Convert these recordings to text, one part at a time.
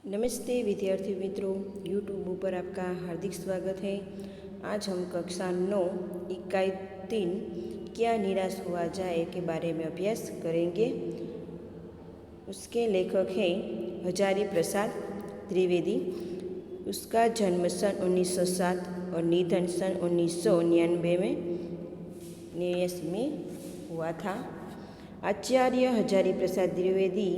नमस्ते विद्यार्थी मित्रों, यूट्यूब पर आपका हार्दिक स्वागत है। आज हम कक्षा 9 इकाई 3 क्या निराश हुआ जाए के बारे में अभ्यास करेंगे। उसके लेखक हैं हजारी प्रसाद द्विवेदी। उसका जन्म सन 1907 और निधन सन 1999 में हुआ था। आचार्य हजारी प्रसाद द्विवेदी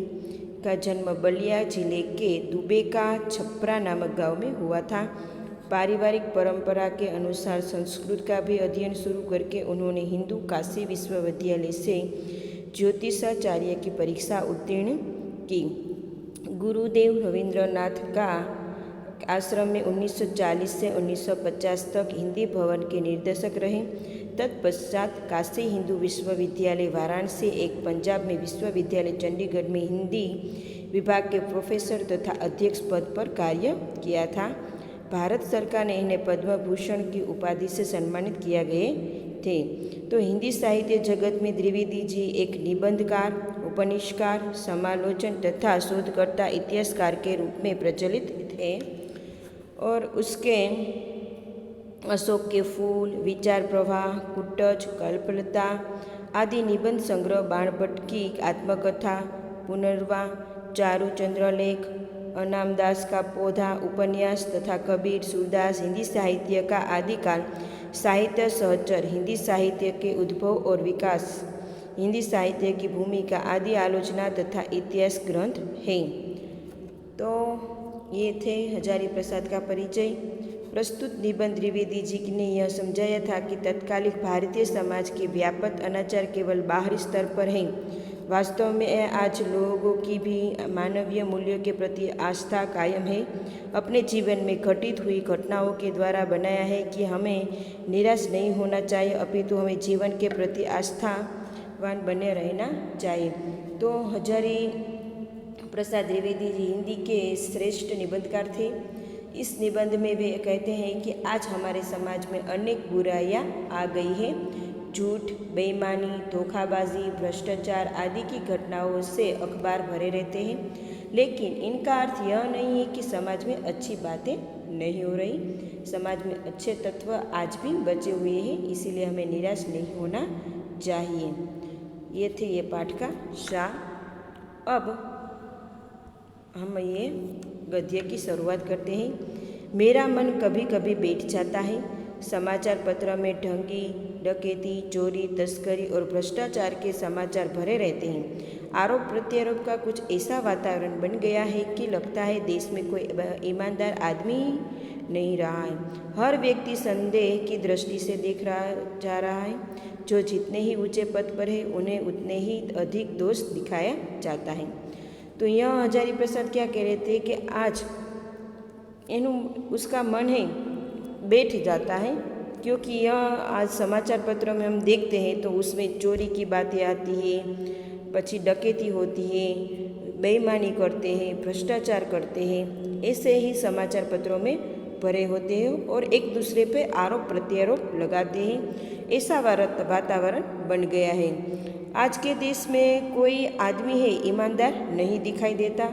का जन्म बलिया जिले के दुबे का छपरा नामक गांव में हुआ था। पारिवारिक परंपरा के अनुसार संस्कृत का भी अध्ययन शुरू करके उन्होंने हिंदू काशी विश्वविद्यालय से ज्योतिषाचार्य की परीक्षा उत्तीर्ण की। गुरुदेव रविंद्रनाथ का आश्रम में 1940 से 1950 तक हिंदी भवन के निर्देशक रहे। तत्पश्चात काशी हिंदू विश्वविद्यालय वाराणसी, एक पंजाब में विश्वविद्यालय चंडीगढ़ में हिंदी विभाग के प्रोफेसर तथा अध्यक्ष पद पर कार्य किया था। भारत सरकार ने इन्हें पद्म भूषण की उपाधि से सम्मानित किया गए थे। तो हिंदी साहित्य जगत में द्विवेदी जी एक निबंधकार, उपन्यासकार, समालोचन तथा शोधकर्ता, इतिहासकार के रूप में प्रचलित थे। और उसके अशोक के फूल, विचार प्रवाह, कुटज, कल्पलता आदि निबंध संग्रह, बाणभट्ट की आत्मकथा, पुनर्वा, चारु चंद्रलेख, अनामदास का पौधा उपन्यास तथा कबीर, सूरदास, हिंदी साहित्य का आदिकाल, साहित्य सहचर, हिंदी साहित्य के उद्भव और विकास, हिंदी साहित्य की भूमिका आदि आलोचना तथा इतिहास ग्रंथ है। तो ये थे हजारी प्रसाद का परिचय। प्रस्तुत निबंध द्विवेदी जी ने यह समझाया था कि तत्कालिक भारतीय समाज के व्यापक अनाचार केवल बाहरी स्तर पर है। वास्तव में आज लोगों की भी मानवीय मूल्यों के प्रति आस्था कायम है। अपने जीवन में घटित हुई घटनाओं के द्वारा बनाया है कि हमें निराश नहीं होना चाहिए, अपितु हमें जीवन के प्रति आस्थावान बने रहना चाहिए। तो हजारी प्रसाद द्विवेदी जी हिंदी के श्रेष्ठ निबंधकार थे। इस निबंध में वे कहते हैं कि आज हमारे समाज में अनेक बुराइयां आ गई है। झूठ, बेईमानी, धोखाबाजी, भ्रष्टाचार आदि की घटनाओं से अखबार भरे रहते हैं, लेकिन इनका अर्थ यह नहीं है कि समाज में अच्छी बातें नहीं हो रही। समाज में अच्छे तत्व आज भी बचे हुए हैं, इसीलिए हमें निराश नहीं होना चाहिए। ये थे ये पाठ का सार। अब हम ये गद्य की शुरुआत करते हैं। मेरा मन कभी कभी बैठ जाता है। समाचार पत्र में ढंगी, डकैती, चोरी, तस्करी और भ्रष्टाचार के समाचार भरे रहते हैं। आरोप प्रत्यारोप का कुछ ऐसा वातावरण बन गया है कि लगता है देश में कोई ईमानदार आदमी नहीं रहा है। हर व्यक्ति संदेह की दृष्टि से देख जा रहा है। जो जितने ही ऊंचे पद पर है उन्हें उतने ही अधिक दोष दिखाया जाता है। तो यह हजारी प्रसाद क्या कह रहे थे कि आज उसका मन है बैठ जाता है, क्योंकि यह आज समाचार पत्रों में हम देखते हैं तो उसमें चोरी की बातें आती है, पछी डकैती होती है, बेईमानी करते हैं, भ्रष्टाचार करते हैं, ऐसे ही समाचार पत्रों में भरे होते हैं और एक दूसरे पे आरोप प्रत्यारोप लगाते हैं। ऐसा वातावरण बन गया है। आज के देश में कोई आदमी है ईमानदार नहीं दिखाई देता।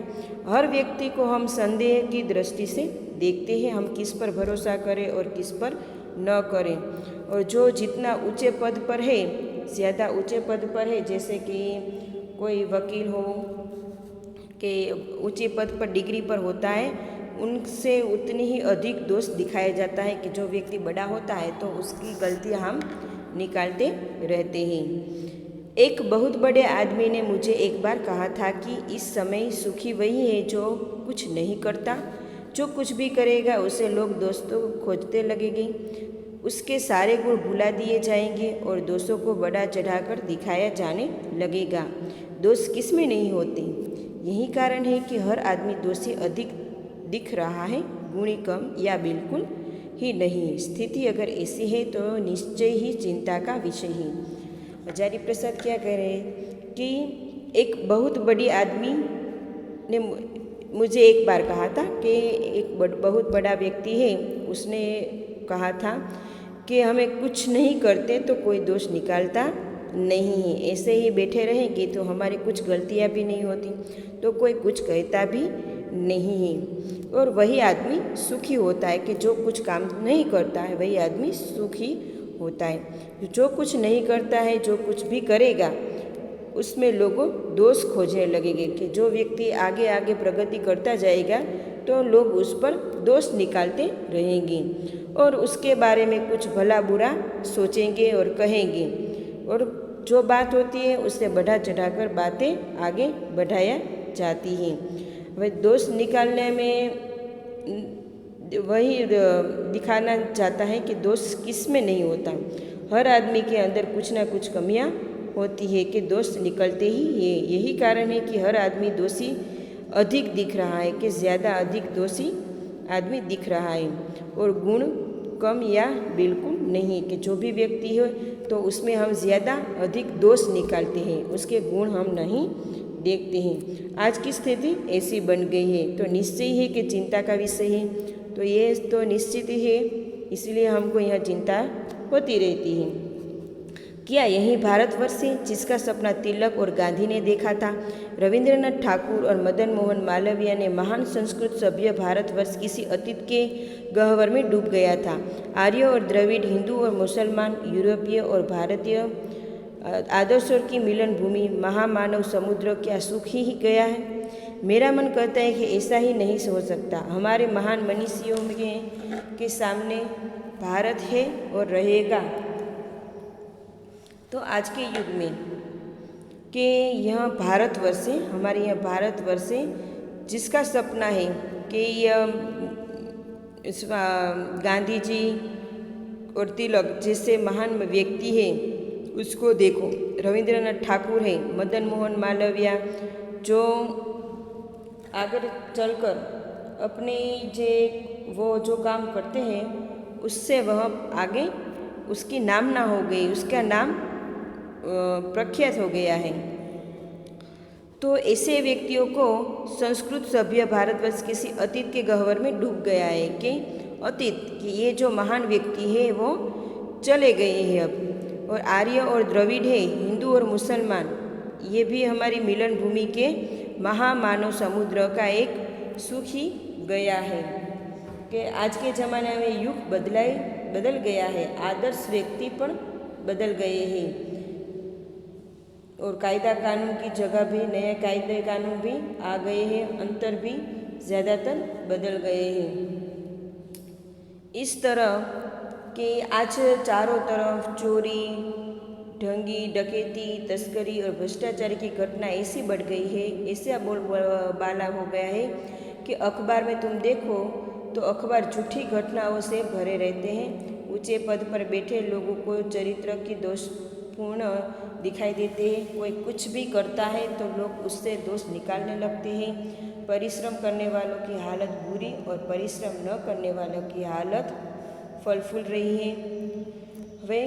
हर व्यक्ति को हम संदेह की दृष्टि से देखते हैं, हम किस पर भरोसा करें और किस पर न करें। और जो जितना ऊंचे पद पर है, ज़्यादा ऊंचे पद पर है, जैसे कि कोई वकील हो के ऊंचे पद पर डिग्री पर होता है, उनसे उतनी ही अधिक दोष दिखाया जाता है कि जो व्यक्ति बड़ा होता है तो उसकी गलतियां हम निकालते रहते हैं। एक बहुत बड़े आदमी ने मुझे एक बार कहा था कि इस समय सुखी वही है जो कुछ नहीं करता। जो कुछ भी करेगा उसे लोग दोस्तों खोजते लगेंगे, उसके सारे गुण भुला दिए जाएंगे और दोषों को बड़ा चढ़ाकर दिखाया जाने लगेगा। दोष किस में नहीं होते। यही कारण है कि हर आदमी दोषी अधिक दिख रहा है, गुणी कम या बिल्कुल ही नहीं। स्थिति अगर ऐसी है तो निश्चय ही चिंता का विषय है। हजारी प्रसाद क्या कह रहे हैं कि एक बहुत बड़ी आदमी ने मुझे एक बार कहा था कि एक बहुत बड़ा व्यक्ति है, उसने कहा था कि हमें कुछ नहीं करते तो कोई दोष निकालता नहीं है, ऐसे ही बैठे रहेंगे तो हमारी कुछ गलतियां भी नहीं होती, तो कोई कुछ कहता भी नहीं है। और वही आदमी सुखी होता है कि जो कुछ काम नहीं करता है, वही आदमी सुखी होता है। जो कुछ नहीं करता है, जो कुछ भी करेगा उसमें लोगों दोष खोजने लगेंगे कि जो व्यक्ति आगे आगे प्रगति करता जाएगा तो लोग उस पर दोष निकालते रहेंगे और उसके बारे में कुछ भला बुरा सोचेंगे और कहेंगे, और जो बात होती है उससे बढ़ा चढ़ाकर बातें आगे बढ़ाया जाती हैं। वह दोष निकालने में वही दिखाना चाहता है कि दोष किस में नहीं होता। हर आदमी के अंदर कुछ ना कुछ कमियां होती है कि दोष निकलते ही है। यही कारण है कि हर आदमी दोषी अधिक दिख रहा है, कि ज़्यादा अधिक दोषी आदमी दिख रहा है, और गुण कम या बिल्कुल नहीं, कि जो भी व्यक्ति है तो उसमें हम ज़्यादा अधिक दोष निकालते हैं, उसके गुण हम नहीं देखते हैं। आज की स्थिति ऐसी बन गई है, तो निश्चय है कि चिंता का विषय है, तो ये तो निश्चित ही है, इसलिए हमको यह चिंता होती रहती है। क्या यही भारतवर्ष है जिसका सपना तिलक और गांधी ने देखा था? रविंद्रनाथ ठाकुर और मदन मोहन मालवीय ने महान संस्कृत सभ्य भारतवर्ष किसी अतीत के गह्वर में डूब गया था। आर्य और द्रविड़, हिंदू और मुसलमान, यूरोपीय और भारतीय आदर्शों की मिलन भूमि महामानव समुद्र क्या सूख ही गया है? मेरा मन कहता है कि ऐसा ही नहीं हो सकता। हमारे महान मनीषियों के सामने भारत है और रहेगा। तो आज के युग में कि यह भारतवर्ष है, हमारे यह भारतवर्ष है जिसका सपना है कि यह गांधी जी और तिलक जैसे महान व्यक्ति है उसको देखो। रविंद्रनाथ ठाकुर है, मदन मोहन मालवीय, जो आगे चलकर अपने वो जो काम करते हैं उससे वह आगे उसकी नामना हो गई, उसका नाम प्रख्यात हो गया है। तो ऐसे व्यक्तियों को संस्कृत सभ्य भारतवर्ष किसी अतीत के गह्वर में डूब गया है कि अतीत कि ये जो महान व्यक्ति है वो चले गए हैं अब, और आर्य और द्रविड़ है, हिंदू और मुसलमान, ये भी हमारी मिलन भूमि के महामानव समुद्र का एक सुख ही गया है। कि आज के ज़माने में युग बदल गया है, आदर्श व्यक्ति पण बदल गए हैं, और कायदा कानून की जगह भी नए कायदे कानून भी आ गए हैं, अंतर भी ज़्यादातर बदल गए हैं। इस तरह कि आज चारों तरफ चोरी, ढंगी, डकैती, तस्करी और भ्रष्टाचार की घटना ऐसी बढ़ गई है, ऐसा बोलबाला हो गया है कि अखबार में तुम देखो तो अखबार झूठी घटनाओं से भरे रहते हैं। ऊंचे पद पर बैठे लोगों को चरित्र की दोषपूर्ण दिखाई देते हैं। कोई कुछ भी करता है तो लोग उससे दोष निकालने लगते हैं। परिश्रम करने वालों की हालत बुरी और परिश्रम न करने वालों की हालत फल फूल रही है। वे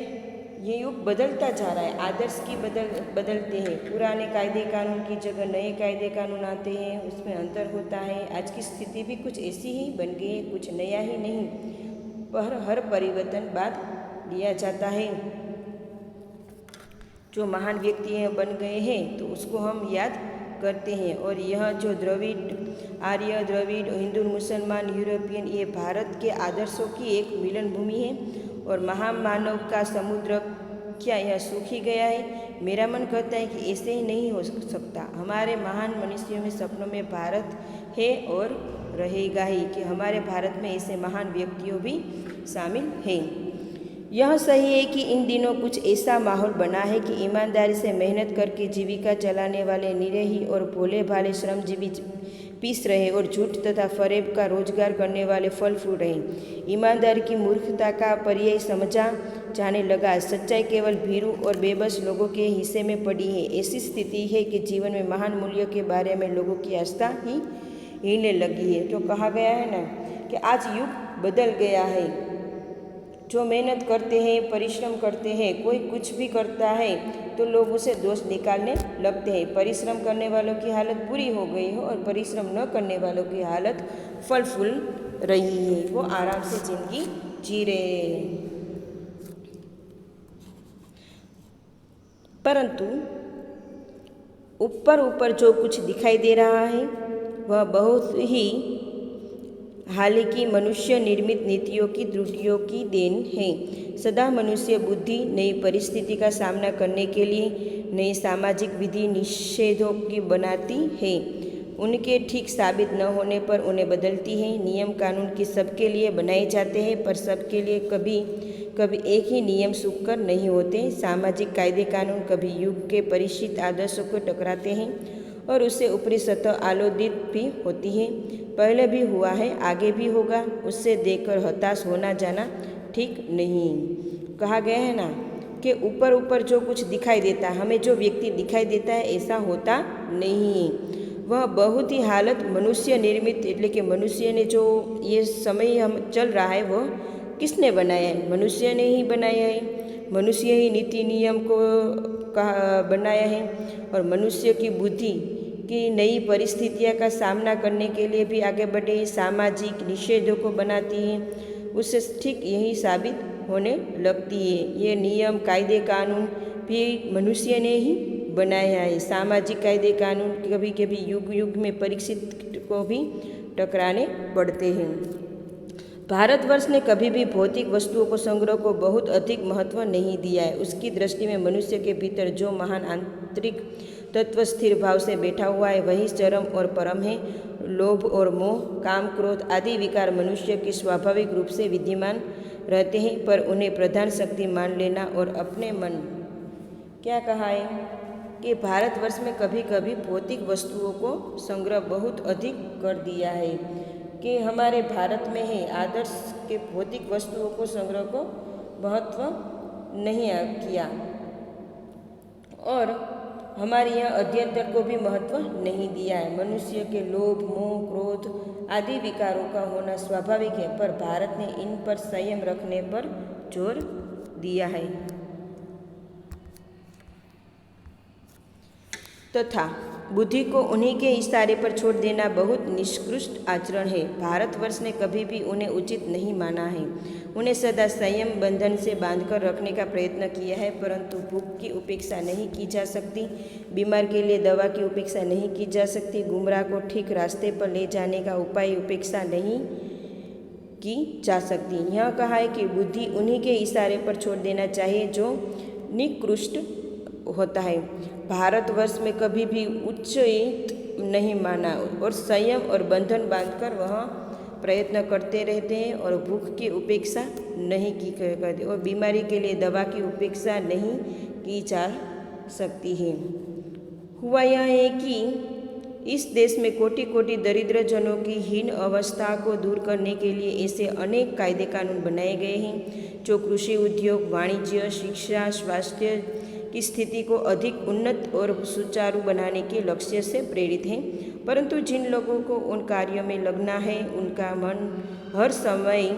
ये युग बदलता जा रहा है, आदर्श की बदलते हैं। पुराने कायदे कानून की जगह नए कायदे कानून आते हैं, उसमें अंतर होता है। आज की स्थिति भी कुछ ऐसी ही बन गई है, कुछ नया ही नहीं, पर हर परिवर्तन बाद लिया जाता है। जो महान व्यक्ति हैं बन गए हैं तो उसको हम याद करते हैं। और यह जो आर्य द्रविड़, हिंदू, मुसलमान, यूरोपियन, ये भारत के आदर्शों की एक मिलन भूमि है और महामानव का समुद्र क्या यह सूख ही गया है? मेरा मन कहता है कि ऐसे ही नहीं हो सकता। हमारे महान मनुष्यों में, सपनों में भारत है और रहेगा ही, कि हमारे भारत में ऐसे महान व्यक्तियों भी शामिल हैं। यह सही है कि इन दिनों कुछ ऐसा माहौल बना है कि ईमानदारी से मेहनत करके जीविका चलाने वाले निरीह और भोले भाले श्रमजीवी पीस रहे और झूठ तथा फरेब का रोजगार करने वाले फल फूल रहे। ईमानदारी की मूर्खता का पर्याय समझा जाने लगा। सच्चाई केवल भीरू और बेबस लोगों के हिस्से में पड़ी है। ऐसी स्थिति है कि जीवन में महान मूल्यों के बारे में लोगों की आस्था ही हिलने लगी है। तो कहा गया है ना कि आज युग बदल गया है। जो मेहनत करते हैं, परिश्रम करते हैं, कोई कुछ भी करता है तो लोग उसे दोष निकालने लगते हैं। परिश्रम करने वालों की हालत बुरी हो गई है और परिश्रम न करने वालों की हालत फल फूल रही है, वो आराम से जिंदगी जी रहे हैं। परंतु ऊपर ऊपर जो कुछ दिखाई दे रहा है वह बहुत ही हालांकि मनुष्य निर्मित नीतियों की त्रुटियों की देन है। सदा मनुष्य बुद्धि नई परिस्थिति का सामना करने के लिए नई सामाजिक विधि निषेधों की बनाती है, उनके ठीक साबित न होने पर उन्हें बदलती है। नियम कानून की सबके लिए बनाए जाते हैं, पर सबके लिए कभी कभी एक ही नियम सुखकर नहीं होते। सामाजिक कायदे कानून कभी युग के परिचित आदर्शों को टकराते हैं और उससे ऊपरी सतह आलोदित भी होती है। पहले भी हुआ है, आगे भी होगा। उससे देखकर हताश होना जाना ठीक नहीं। कहा गया है ना कि ऊपर ऊपर जो कुछ दिखाई देता है, हमें जो व्यक्ति दिखाई देता है ऐसा होता नहीं। वह बहुत ही हालत मनुष्य निर्मित, એટલે કે मनुष्य ने जो ये समय हम चल रहा है वह किसने बनाया है? मनुष्य ने ही बनाया है। मनुष्य ही नीति नियम को बनाया है और मनुष्य की बुद्धि की नई परिस्थितियों का सामना करने के लिए भी आगे बढ़े, सामाजिक निषेधों को बनाती है। उससे ठीक यही साबित होने लगती है। ये नियम कायदे कानून भी मनुष्य ने ही बनाया है। सामाजिक कायदे कानून कभी कभी युग युग में परीक्षित को भी टकराने पड़ते हैं। भारतवर्ष ने कभी भी भौतिक वस्तुओं को संग्रह को बहुत अधिक महत्व नहीं दिया है। उसकी दृष्टि में मनुष्य के भीतर जो महान आंतरिक तत्व स्थिर भाव से बैठा हुआ है वही चरम और परम है। लोभ और मोह, काम, क्रोध आदि विकार मनुष्य के स्वाभाविक रूप से विद्यमान रहते हैं, पर उन्हें प्रधान शक्ति मान लेना और अपने मन, क्या कहा है कि भारतवर्ष में कभी कभी भौतिक वस्तुओं को संग्रह बहुत अधिक कर दिया है, कि हमारे भारत में है आदर्श के भौतिक वस्तुओं को संग्रह को महत्व नहीं किया और हमारे यहाँ अध्ययन को भी महत्व नहीं दिया है। मनुष्य के लोभ, मोह, क्रोध आदि विकारों का होना स्वाभाविक है, पर भारत ने इन पर संयम रखने पर जोर दिया है। तथा बुद्धि को उन्हीं के इशारे पर छोड़ देना बहुत निष्कृष्ट आचरण है। भारतवर्ष ने कभी भी उन्हें उचित नहीं माना है। उन्हें सदा संयम बंधन से बांधकर रखने का प्रयत्न किया है, परंतु भूख की उपेक्षा नहीं की जा सकती, बीमार के लिए दवा की उपेक्षा नहीं की जा सकती, गुमराह को ठीक रास्ते पर ले जाने का उपाय उपेक्षा नहीं की जा सकती। यह कहा है कि बुद्धि उन्हीं के इशारे पर छोड़ देना चाहिए जो निकृष्ट होता है। भारतवर्ष में कभी भी उच्चित नहीं माना और संयम और बंधन बांधकर वह प्रयत्न करते रहते हैं और भूख की उपेक्षा नहीं की करते और बीमारी के लिए दवा की उपेक्षा नहीं की जा सकती है। हुआ यह है कि इस देश में कोटि कोटि दरिद्र जनों की हीन अवस्था को दूर करने के लिए ऐसे अनेक कायदे कानून बनाए गए हैं जो कृषि, उद्योग, वाणिज्य, शिक्षा, स्वास्थ्य की स्थिति को अधिक उन्नत और सुचारू बनाने के लक्ष्य से प्रेरित हैं। परंतु जिन लोगों को उन कार्यों में लगना है उनका मन हर समय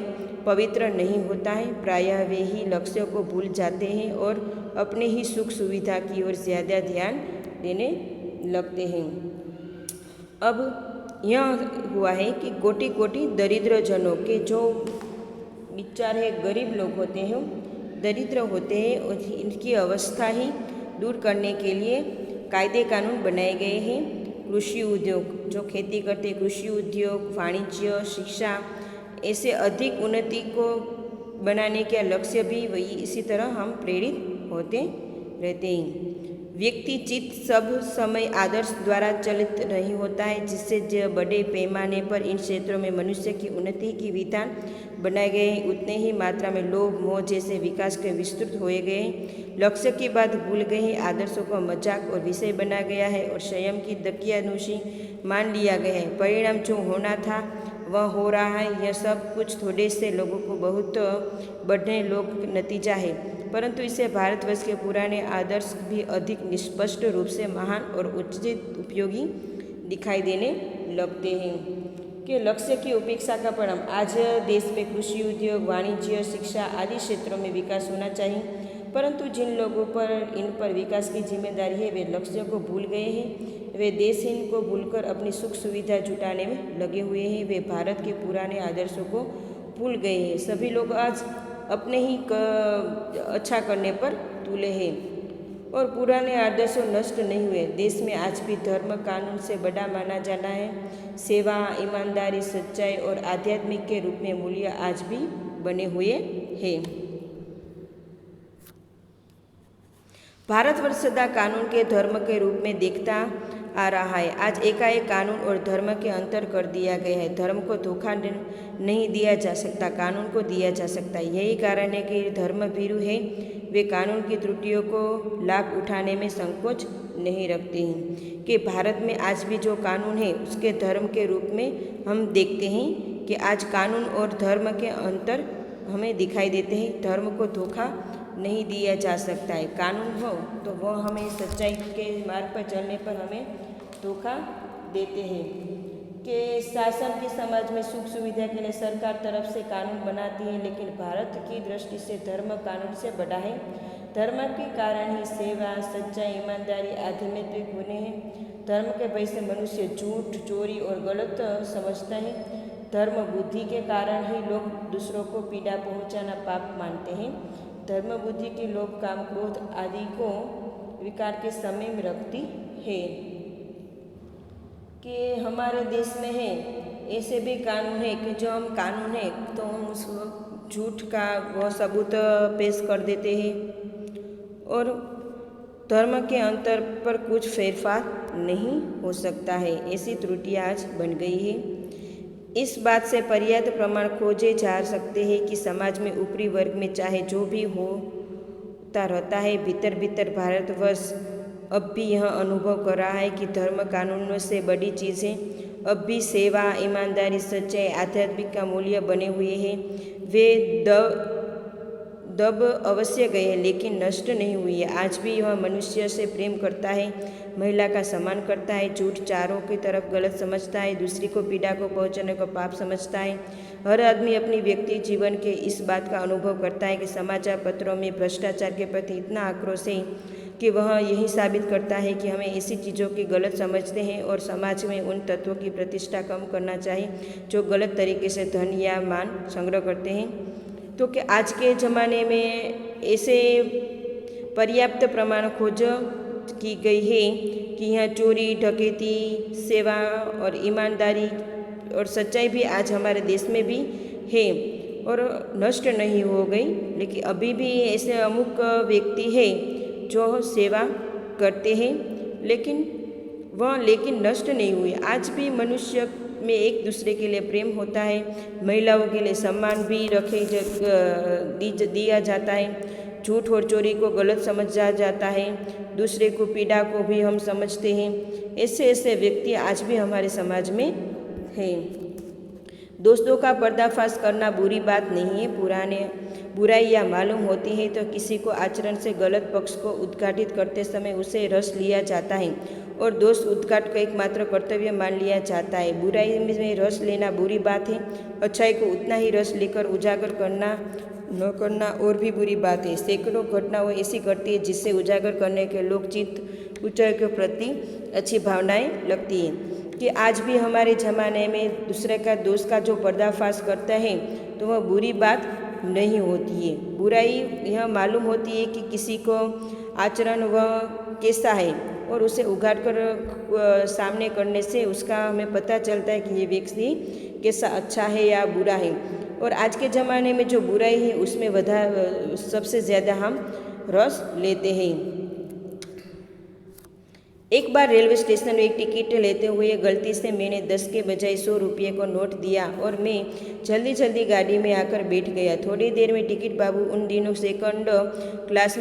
पवित्र नहीं होता है। प्रायः वे ही लक्ष्यों को भूल जाते हैं और अपने ही सुख सुविधा की ओर ज़्यादा ध्यान देने लगते हैं। अब यह हुआ है कि कोटि कोटि दरिद्र जनों के जो बेचारे गरीब लोग होते हैं, दरिद्र होते हैं, और इनकी अवस्था ही दूर करने के लिए कायदे कानून बनाए गए हैं। कृषि उद्योग, जो खेती करते, कृषि उद्योग, वाणिज्य, शिक्षा, ऐसे अधिक उन्नति को बनाने के लक्ष्य भी वही इसी तरह हम प्रेरित होते रहते हैं। व्यक्ति चित्त सब समय आदर्श द्वारा चलित नहीं होता है, जिससे जो बड़े पैमाने पर इन क्षेत्रों में मनुष्य की उन्नति की विधान बनाए गए हैं, उतने ही मात्रा में लोभ, मोह जैसे विकास के विस्तृत हुए गए हैं। लक्ष्य की बात भूल गए हैं, आदर्शों को मजाक और विषय बना गया है और स्वयं की दकियानुसी मान लिया गया है। परिणाम जो होना था वह हो रहा है। यह सब कुछ थोड़े से लोगों को बहुत बढ़ने लोग नतीजा है, परंतु इससे भारतवर्ष के पुराने आदर्श भी अधिक निष्पष्ट रूप से महान और उचित उपयोगी दिखाई देने लगते हैं। कि लक्ष्य की उपेक्षा का परिणाम, आज देश में कृषि, उद्योग, वाणिज्य, शिक्षा आदि क्षेत्रों में विकास होना चाहिए, परंतु जिन लोगों पर इन पर विकास की जिम्मेदारी है वे लक्ष्यों को भूल गए हैं। वे देशहीन को भूलकर अपनी सुख सुविधा जुटाने में लगे हुए हैं। वे भारत के पुराने आदर्शों को भूल गए हैं। सभी लोग आज अपने ही अच्छा करने पर तुले हैं और पुराने आदर्शों नष्ट नहीं हुए। देश में आज भी धर्म कानून से बड़ा माना जाना है। सेवा, ईमानदारी, सच्चाई और आध्यात्मिक के रूप में मूल्य आज भी बने हुए हैं। भारतवर्ष सदा कानून के धर्म के रूप में देखता आ रहा है। आज एकाएक कानून और धर्म के अंतर कर दिया गया है। धर्म को धोखा नहीं दिया जा सकता, कानून को दिया जा सकता है। यही कारण है कि धर्म भीरु है, वे कानून की त्रुटियों को लाभ उठाने में संकोच नहीं रखते हैं। कि भारत में आज भी जो कानून है उसके धर्म के रूप में हम देखते हैं कि आज कानून और धर्म के अंतर हमें दिखाई देते हैं। धर्म को धोखा नहीं दिया जा सकता है। कानून हो तो वह हमें सच्चाई के मार्ग पर चलने पर हमें धोखा देते हैं। कि शासन की समाज में सुख सुविधा के लिए सरकार तरफ से कानून बनाती है, लेकिन भारत की दृष्टि से धर्म कानून से बड़ा है। धर्म के कारण ही सेवा, सच्चाई, ईमानदारी, आध्यात्मिक होने हैं। धर्म के भय से मनुष्य झूठ, चोरी और गलत समझता है। धर्म बुद्धि के कारण ही लोग दूसरों को पीड़ा पहुंचाना पाप मानते हैं। धर्म बुद्धि के लोभ, काम, क्रोध आदि को विकार के समय में रखती है। कि हमारे देश में है ऐसे भी कानून है कि जो हम कानून है तो हम उस झूठ का वह सबूत पेश कर देते हैं और धर्म के अंतर पर कुछ फेरफार नहीं हो सकता है। ऐसी त्रुटियां आज बन गई है। इस बात से पर्याप्त प्रमाण खोजे जा सकते हैं कि समाज में ऊपरी वर्ग में चाहे जो भी होता रहता है, भीतर भीतर भारतवर्ष अब भी यह अनुभव कर रहा है कि धर्म कानूनों से बड़ी चीज़ें अब भी सेवा, ईमानदारी, सच्चाई, आध्यात्मिक का मूल्य बने हुए हैं। वे दब अवश्य गए हैं लेकिन नष्ट नहीं हुई है। आज भी यह मनुष्य से प्रेम करता है, महिला का सम्मान करता है, झूठ चारों की तरफ गलत समझता है, दूसरी को पीड़ा को पहुंचाने को पाप समझता है। हर आदमी अपनी व्यक्ति जीवन के इस बात का अनुभव करता है कि समाचार पत्रों में भ्रष्टाचार के प्रति इतना आक्रोश है कि वह यही साबित करता है कि हमें ऐसी चीज़ों की गलत समझते हैं और समाज में उन तत्वों की प्रतिष्ठा कम करना चाहिए जो गलत तरीके से धन या मान संग्रह करते हैं। तो कि आज के ज़माने में ऐसे पर्याप्त प्रमाण खोज की गई है कि यहाँ चोरी, डकैती, सेवा और ईमानदारी और सच्चाई भी आज हमारे देश में भी है और नष्ट नहीं हो गई। लेकिन अभी भी ऐसे अमुक व्यक्ति है जो सेवा करते हैं लेकिन नष्ट नहीं हुई। आज भी मनुष्य में एक दूसरे के लिए प्रेम होता है, महिलाओं के लिए सम्मान भी दिया जाता है, झूठ और चोरी को गलत समझा जाता है, दूसरे को पीड़ा को भी हम समझते हैं। ऐसे व्यक्ति आज भी हमारे समाज में हैं। दोस्तों का पर्दाफाश करना बुरी बात नहीं है। पुराने बुराइयाँ मालूम होती हैं तो किसी को आचरण से गलत पक्ष को उद्घाटित करते समय उसे रस लिया जाता है और दोष उद्घाट का एकमात्र कर्तव्य मान लिया जाता है। बुराई में रस लेना बुरी बात है, अच्छाई को उतना ही रस लेकर उजागर करना न करना और भी बुरी बात है। सैकड़ों घटनाएं ऐसी घटती है जिससे उजागर करने के लोग चित्त ऊंचाई के प्रति अच्छी भावनाएं लगती हैं। कि आज भी हमारे ज़माने में दूसरे का दोष का जो पर्दाफाश करता है तो वह बुरी बात नहीं होती है। बुराई यह मालूम होती है कि किसी को आचरण वह कैसा है और उसे उघाड़ कर सामने करने से उसका हमें पता चलता है कि ये व्यक्ति कैसा अच्छा है या बुरा है। और आज के ज़माने में जो बुराई है उसमें सबसे ज़्यादा हम रस लेते हैं। एक बार रेलवे स्टेशन में एक टिकट लेते हुए गलती से मैंने 10 के बजाय 100 रुपये को नोट दिया और मैं जल्दी गाड़ी में आकर बैठ गया। थोड़ी देर में टिकट बाबू, उन दिनों सेकंड क्लास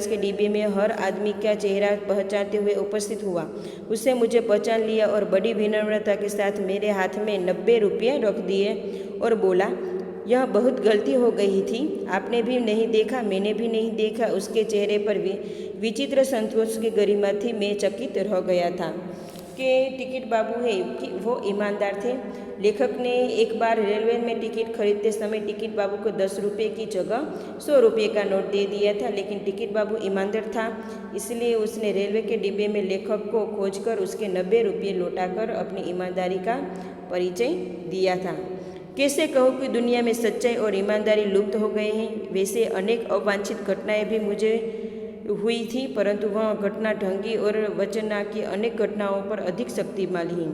के डिब्बे में हर आदमी का चेहरा पहचानते हुए उपस्थित हुआ। उससे मुझे पहचान लिया और बड़ी विनम्रता के साथ मेरे हाथ में 90 रुपये रख दिए और बोला, यह बहुत गलती हो गई थी, आपने भी नहीं देखा, मैंने भी नहीं देखा। उसके चेहरे पर विचित्र संतोष की गरिमा थी। मैं चकित रह गया था कि टिकट बाबू है कि वो ईमानदार थे। लेखक ने एक बार रेलवे में टिकट खरीदते समय टिकट बाबू को 10 रुपये की जगह 100 रुपये का नोट दे दिया था, लेकिन टिकट बाबू ईमानदार था, इसलिए उसने रेलवे के डिब्बे में लेखक को खोजकर उसके 90 रुपये लौटाकर अपनी ईमानदारी का परिचय दिया था। कैसे कहूँ कि दुनिया में सच्चाई और ईमानदारी लुप्त हो गए हैं। वैसे अनेक अवांछित घटनाएं भी मुझे हुई थी, परंतु वह घटना ढंगी और वचना की अनेक घटनाओं पर अधिक शक्तिमान ही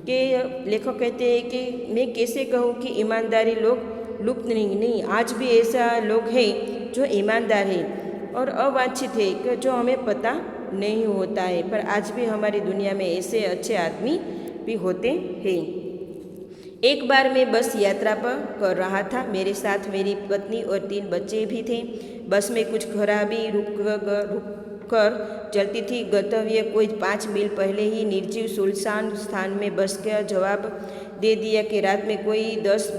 कि लेखक कहते हैं कि मैं कैसे कहूँ कि ईमानदारी लोग लुप्त नहीं, आज भी ऐसा लोग हैं जो ईमानदार है और अवांछित है कि जो हमें पता नहीं होता है, पर आज भी हमारी दुनिया में ऐसे अच्छे आदमी भी होते हैं। एक बार मैं बस यात्रा पर कर रहा था, मेरे साथ मेरी पत्नी और 3 बच्चे भी थे। बस में कुछ खराबी रुक कर चलती थी। गंतव्य कोई 5 मील पहले ही निर्जीव सुनसान स्थान में बस का जवाब दे दिया कि रात में कोई 10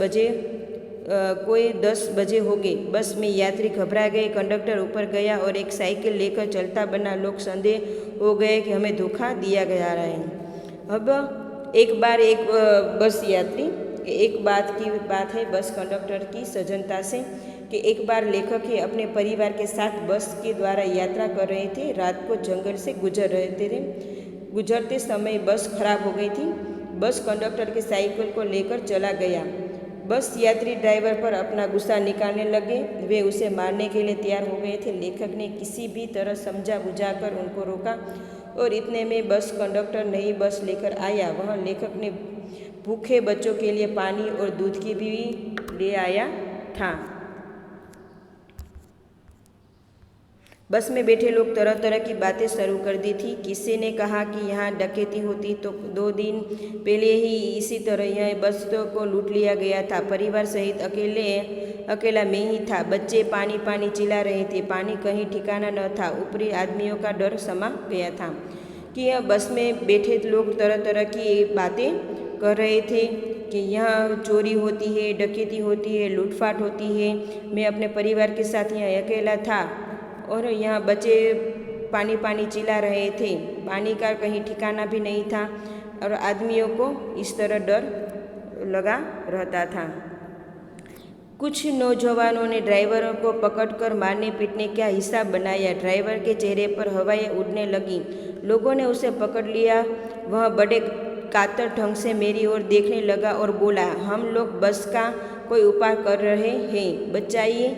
बजे हो गए। बस में यात्री घबरा गए। कंडक्टर ऊपर गया और एक साइकिल लेकर चलता बना। लोग संदेह हो गए कि हमें धोखा दिया गया रहा है। अब एक बार एक बस यात्री, एक बात है बस कंडक्टर की सजनता से कि एक बार लेखक ही अपने परिवार के साथ बस के द्वारा यात्रा कर रहे थे। रात को जंगल से गुजरते समय बस खराब हो गई थी। बस कंडक्टर के साइकिल को लेकर चला गया। बस यात्री ड्राइवर पर अपना गुस्सा निकालने लगे। वे उसे मारने के लिए तैयार हो गए थे। लेखक ने किसी भी तरह समझा बुझाकर उनको रोका और इतने में बस कंडक्टर नई बस लेकर आया। वह लेखक ने भूखे बच्चों के लिए पानी और दूध की भी ले आया था। बस में बैठे लोग तरह तरह की बातें शुरू कर दी थी। किसी ने कहा कि यहाँ डकैती होती तो 2 दिन पहले ही इसी तरह यह बस को लूट लिया गया था। परिवार सहित अकेला मैं ही था। बच्चे पानी पानी चिल्ला रहे थे। पानी कहीं ठिकाना न था। ऊपरी आदमियों का डर समा गया था कि यह बस में बैठे लोग तरह तरह की बातें कर रहे थे कि यहाँ चोरी होती है, डकैती होती है, लूटपाट होती है। मैं अपने परिवार के साथ यहाँ अकेला था और यहाँ बच्चे पानी पानी चिल्ला रहे थे। पानी का कहीं ठिकाना भी नहीं था और आदमियों को इस तरह डर लगा रहता था। कुछ नौजवानों ने ड्राइवरों को पकड़कर मारने पीटने का हिसाब बनाया। ड्राइवर के चेहरे पर हवाएं उड़ने लगीं। लोगों ने उसे पकड़ लिया। वह बड़े कातर ढंग से मेरी ओर देखने लगा और बोला, हम लोग बस का कोई उपाय कर रहे हैं, बचाइए,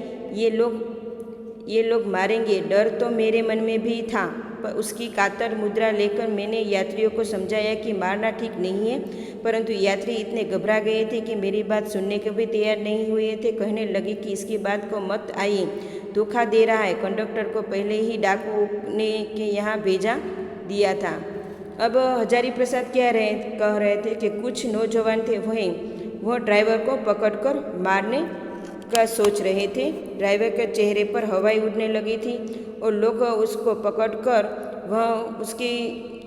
ये लोग मारेंगे। डर तो मेरे मन में भी था, पर उसकी कातर मुद्रा लेकर मैंने यात्रियों को समझाया कि मारना ठीक नहीं है, परंतु यात्री इतने घबरा गए थे कि मेरी बात सुनने के भी तैयार नहीं हुए थे। कहने लगे कि इसकी बात को मत आइए, धोखा दे रहा है। कंडक्टर को पहले ही डाकू ने के यहाँ भेजा दिया था। अब हजारी प्रसाद कह रहे थे कि कुछ नौजवान थे, वह ड्राइवर को पकड़कर मारने का सोच रहे थे। ड्राइवर के चेहरे पर हवाएं उड़ने लगी थी और लोग उसको पकड़कर वह उसकी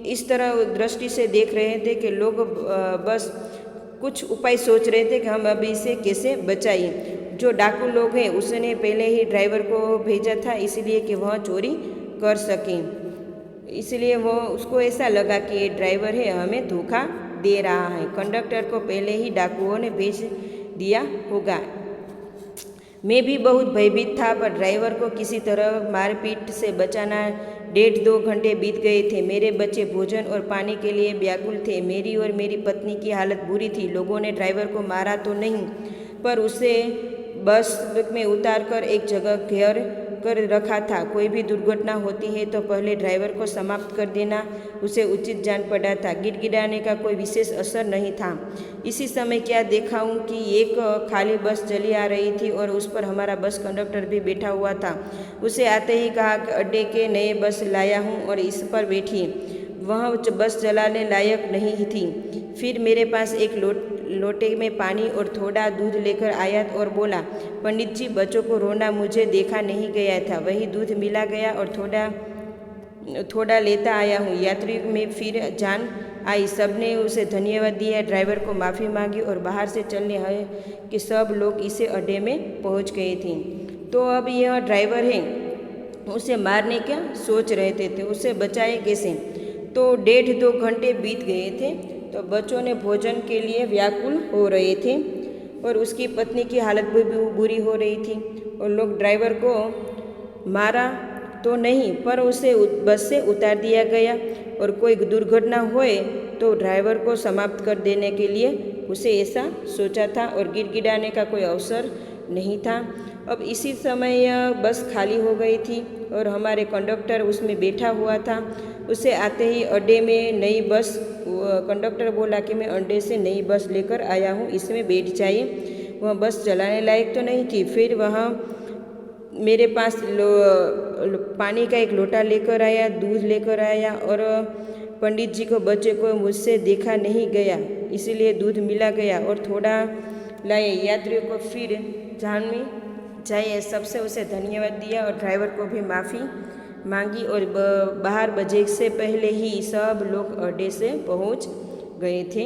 इस तरह दृष्टि से देख रहे थे कि लोग बस कुछ उपाय सोच रहे थे कि हम अभी इसे कैसे बचाएं। जो डाकू लोग हैं उसने पहले ही ड्राइवर को भेजा था इसलिए कि वह चोरी कर सकें। इसलिए वो उसको ऐसा लगा कि ये ड्राइवर है, हमें धोखा दे रहा है। कंडक्टर को पहले ही डाकुओं ने भेज दिया होगा। मैं भी बहुत भयभीत था, पर ड्राइवर को किसी तरह मारपीट से बचाना। 1.5-2 घंटे बीत गए थे। मेरे बच्चे भोजन और पानी के लिए व्याकुल थे। मेरी और मेरी पत्नी की हालत बुरी थी। लोगों ने ड्राइवर को मारा तो नहीं, पर उसे बस में उतार कर एक जगह घेर कर रखा था। कोई भी दुर्घटना होती है तो पहले ड्राइवर को समाप्त कर देना उसे उचित जान पड़ा था। गिड़गिड़ाने का कोई विशेष असर नहीं था। इसी समय क्या देखाऊं कि एक खाली बस चली आ रही थी और उस पर हमारा बस कंडक्टर भी बैठा हुआ था। उसे आते ही कहा कि अड्डे के नए बस लाया हूँ और इस पर बैठिए। वह बस चलाने लायक नहीं थी। फिर मेरे पास एक लोटे में पानी और थोड़ा दूध लेकर आया और बोला, पंडित जी, बच्चों को रोना मुझे देखा नहीं गया था। वही दूध मिला गया और थोड़ा लेता आया हूँ। यात्री में फिर जान आई। सबने उसे धन्यवाद दिया, ड्राइवर को माफ़ी मांगी और बाहर से चलने है कि सब लोग इसे अड्डे में पहुँच गए थे। तो अब यह ड्राइवर है, उसे मारने क्या सोच रहे थे, उसे बचाए कैसे। तो 1.5-2 घंटे बीत गए थे। तो बच्चों ने भोजन के लिए व्याकुल हो रहे थे और उसकी पत्नी की हालत भी बुरी हो रही थी। और लोग ड्राइवर को मारा तो नहीं, पर उसे बस से उतार दिया गया और कोई दुर्घटना होए तो ड्राइवर को समाप्त कर देने के लिए उसे ऐसा सोचा था और गिड़गिड़ाने का कोई अवसर नहीं था। अब इसी समय यह बस खाली हो गई थी और हमारे कंडक्टर उसमें बैठा हुआ था। उसे आते ही अड्डे में नई बस, कंडक्टर बोला कि मैं अड्डे से नई बस लेकर आया हूँ, इसमें बैठ जाइए। वह बस चलाने लायक तो नहीं थी। फिर वहाँ मेरे पास पानी का एक लोटा लेकर आया, दूध लेकर आया और पंडित जी को बच्चे को मुझसे देखा नहीं गया इसीलिए दूध मिला गया और थोड़ा लाए। यात्रियों को फिर जान में जाइए सबसे उसे धन्यवाद दिया और ड्राइवर को भी माफ़ी मांगी और बाहर बजे से पहले ही सब लोग अड्डे से पहुंच गए थे।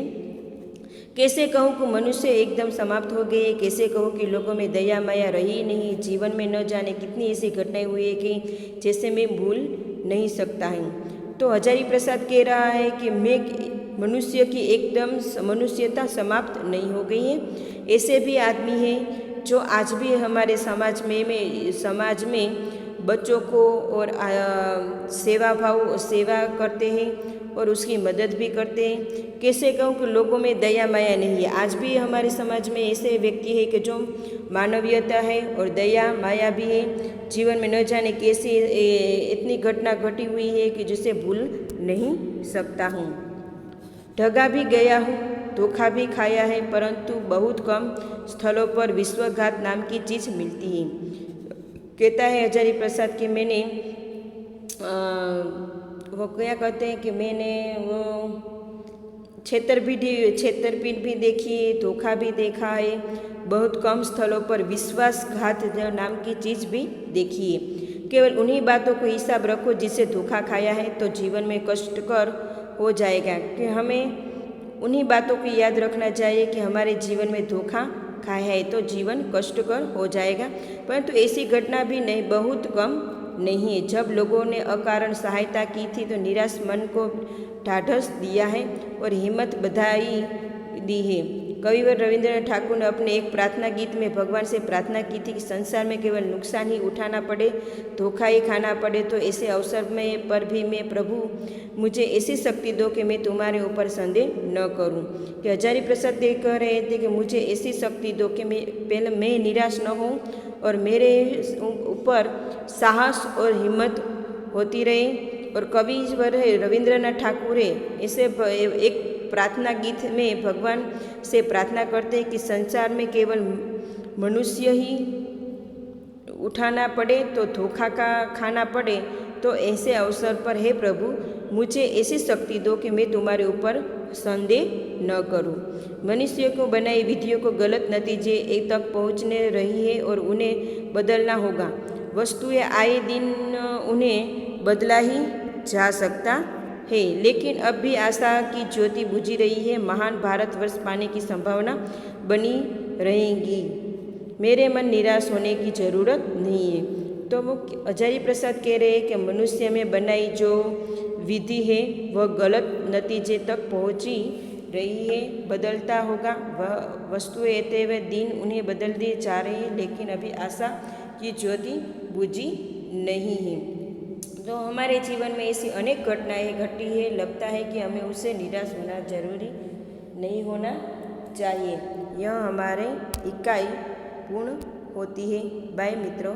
कैसे कहूँ कि मनुष्य एकदम समाप्त हो गए, कैसे कहूँ कि लोगों में दया माया रही नहीं। जीवन में न जाने कितनी ऐसी घटनाएं हुई है कि जैसे मैं भूल नहीं सकता हूँ। तो हजारी प्रसाद कह रहा है कि मैं मनुष्य की एकदम मनुष्यता समाप्त नहीं हो गई है। ऐसे भी आदमी हैं जो आज भी हमारे समाज में बच्चों को और सेवा करते हैं और उसकी मदद भी करते हैं। कैसे कहूँ कि लोगों में दया माया नहीं है। आज भी हमारे समाज में ऐसे व्यक्ति है कि जो मानवीयता है और दया माया भी है। जीवन में न जाने कैसी इतनी घटना घटी हुई है कि जिसे भूल नहीं सकता हूँ। ठगा भी गया हूँ, धोखा भी खाया है, परंतु बहुत कम स्थलों पर विश्वासघात नाम की चीज़ मिलती है। कहता है हजारी प्रसाद कि मैंने वो क्या कहते हैं कि मैंने वो छेतरपिंड भी देखी है, धोखा भी देखा है, बहुत कम स्थलों पर विश्वासघात नाम की चीज़ भी देखी है। केवल उन्हीं बातों को हिसाब रखो जिसे धोखा खाया है तो जीवन में कष्टकर हो जाएगा। कि हमें उन्हीं बातों को याद रखना चाहिए कि हमारे जीवन में धोखा खाया है तो जीवन कष्टकर हो जाएगा, परंतु ऐसी घटना भी नहीं, बहुत कम नहीं है। जब लोगों ने अकारण सहायता की थी तो निराश मन को ढाढ़स दिया है और हिम्मत बधाई दी है। कविवर रविंद्रनाथ ठाकुर ने अपने एक प्रार्थना गीत में भगवान से प्रार्थना की थी कि संसार में केवल नुकसान ही उठाना पड़े, धोखा ही खाना पड़े तो ऐसे अवसर में पर भी मैं प्रभु मुझे ऐसी शक्ति दो कि मैं तुम्हारे ऊपर संदेह न करूं। कि हजारी प्रसाद कह रहे थे कि मुझे ऐसी शक्ति दो कि मैं निराश न हूँ और मेरे ऊपर साहस और हिम्मत होती रहे। और कविवर रविंद्रनाथ ठाकुर ऐसे एक प्रार्थना गीत में भगवान से प्रार्थना करते हैं कि संसार में केवल मनुष्य ही उठाना पड़े तो धोखा का खाना पड़े तो ऐसे अवसर पर हे प्रभु मुझे ऐसी शक्ति दो कि मैं तुम्हारे ऊपर संदेह न करूं। मनुष्य को बनाई विधियों को गलत नतीजे एक तक पहुंचने रही है और उन्हें बदलना होगा। वस्तुएं आए दिन उन्हें बदला ही जा सकता है, लेकिन अब भी आशा की ज्योति बुझी रही है। महान भारतवर्ष पाने की संभावना बनी रहेगी। मेरे मन निराश होने की ज़रूरत नहीं है। तो वो हजारी प्रसाद कह रहे हैं कि मनुष्य में बनाई जो विधि है वह गलत नतीजे तक पहुंची रही है, बदलता होगा। वह वस्तुएं आते हुए दिन उन्हें बदल दिए जा रहे हैं, लेकिन अभी आशा की ज्योति बुझी नहीं है। तो हमारे जीवन में ऐसी अनेक घटनाएं घटी है, लगता है कि हमें उससे निराश होना जरूरी नहीं होना चाहिए। यह हमारे इकाई पूर्ण होती है। बाय मित्रों।